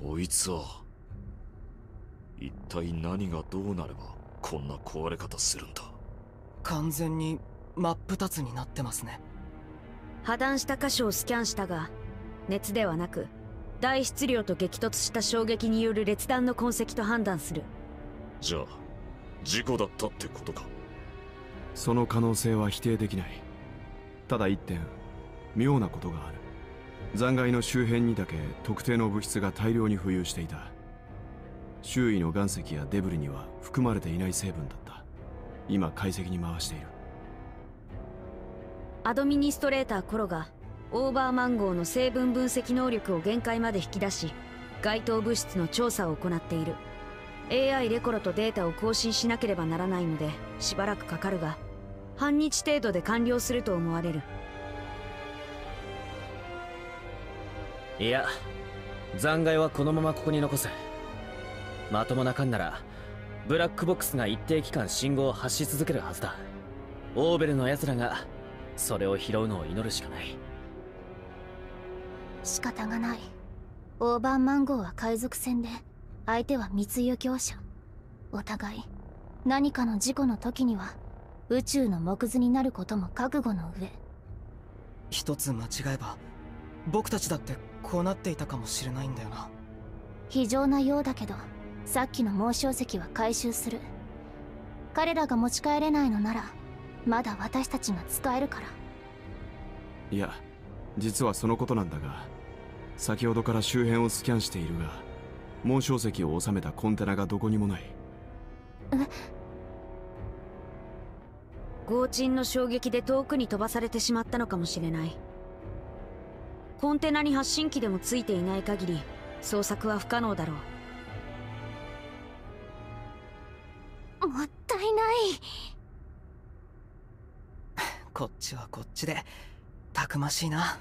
こいつは一体何がどうなればこんな壊れ方するんだ。完全に真っ二つになってますね。破断した箇所をスキャンしたが、熱ではなく大質量と激突した衝撃による裂断の痕跡と判断する。じゃあ事故だったってことか。その可能性は否定できない。ただ一点妙なことがある。残骸の周辺にだけ特定の物質が大量に浮遊していた。周囲の岩石やデブリには含まれていない成分だった。今解析に回している。アドミニストレーターコロがオーバーマンゴーの成分分析能力を限界まで引き出し、該当物質の調査を行っている。 AI レコロとデータを更新しなければならないのでしばらくかかるが、半日程度で完了すると思われる。いや、残骸はこのままここに残す。まともな艦ならブラックボックスが一定期間信号を発し続けるはずだ。オーベルの奴らがそれを拾うのを祈るしかない。仕方がない。オーバーマンゴーは海賊船で、相手は密輸業者。お互い何かの事故の時には宇宙の藻くずになることも覚悟の上。一つ間違えば僕たちだってこうなっていたかもしれないんだよな。非常なようだけど、さっきの紋章石は回収する。彼らが持ち帰れないのならまだ私たちが使えるから。いや、実はそのことなんだが、先ほどから周辺をスキャンしているが、紋章石を収めたコンテナがどこにもない。轟沈の衝撃で遠くに飛ばされてしまったのかもしれない。コンテナに発信機でもついていない限り捜索は不可能だろう。もったいない。こっちはこっちでたくましいな。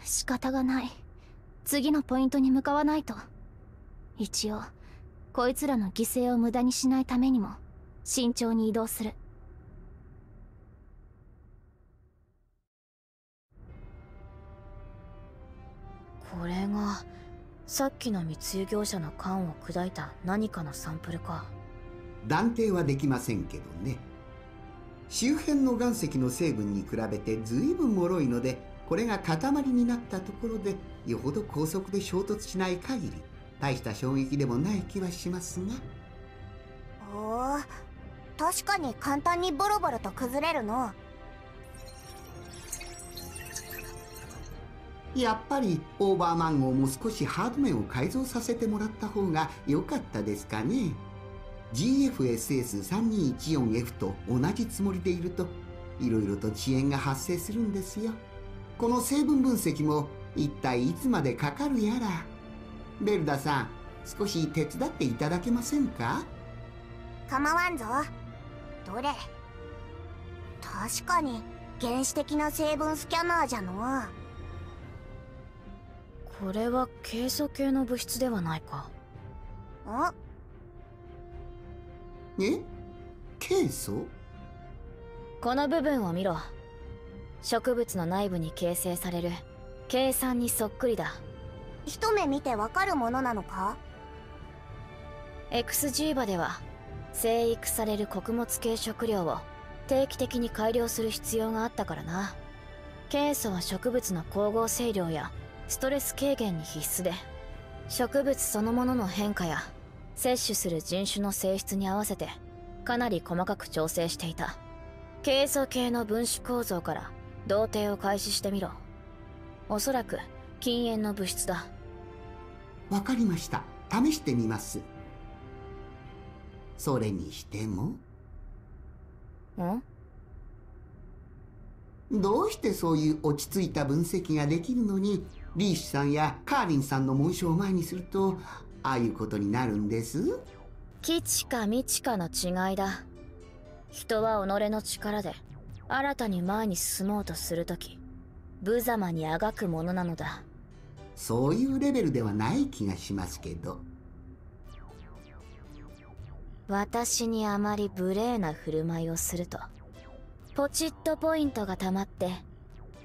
仕方がない。次のポイントに向かわないと。一応こいつらの犠牲を無駄にしないためにも慎重に移動する。これがさっきの密輸業者の缶を砕いた何かのサンプルか。断定はできませんけどね。周辺の岩石の成分に比べて随分脆いので、これが塊になったところでよほど高速で衝突しない限り大した衝撃でもない気はしますが。おお、確かに簡単にボロボロと崩れるの。やっぱりオーバーマンゴーも少しハード面を改造させてもらった方が良かったですかね。 GFSS3214F と同じつもりでいるといろいろと遅延が発生するんですよ。この成分分析も一体いつまでかかるやら。ベルダさん、少し手伝っていただけませんか？構わんぞ。どれ。確かに原始的な成分スキャナーじゃの。これはケイ素系の物質ではないか。ケイ素？この部分を見ろ。植物の内部に形成される計算にそっくりだ。一目見てわかるものなのか？ XG 場では生育される穀物系食料を定期的に改良する必要があったからな。ケイ素は植物の光合成量やストレス軽減に必須で、植物そのものの変化や摂取する人種の性質に合わせてかなり細かく調整していた。ケイ素系の分子構造から同定を開始してみろ。おそらく禁煙の物質だ。わかりました。試してみます。それにしても。どうしてそういう落ち着いた分析ができるのに、リーシュさんやカーリンさんの紋章を前にするとああいうことになるんです？基地か未知かの違いだ。人は己の力で新たに前に進もうとするとき、無様にあがくものなのだ。そういうレベルではない気がしますけど。私にあまり無礼な振る舞いをするとポチッとポイントがたまって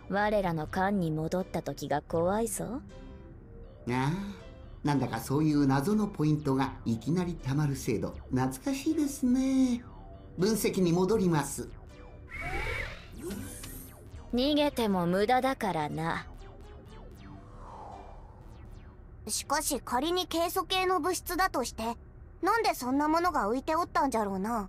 我らの艦に戻った時が怖いぞ。ああ、なんだかそういう謎のポイントがいきなりたまる制度、懐かしいですね。分析に戻ります。逃げても無駄だからな。しかし仮にケイ素系の物質だとして、なんでそんなものが浮いておったんじゃろうな。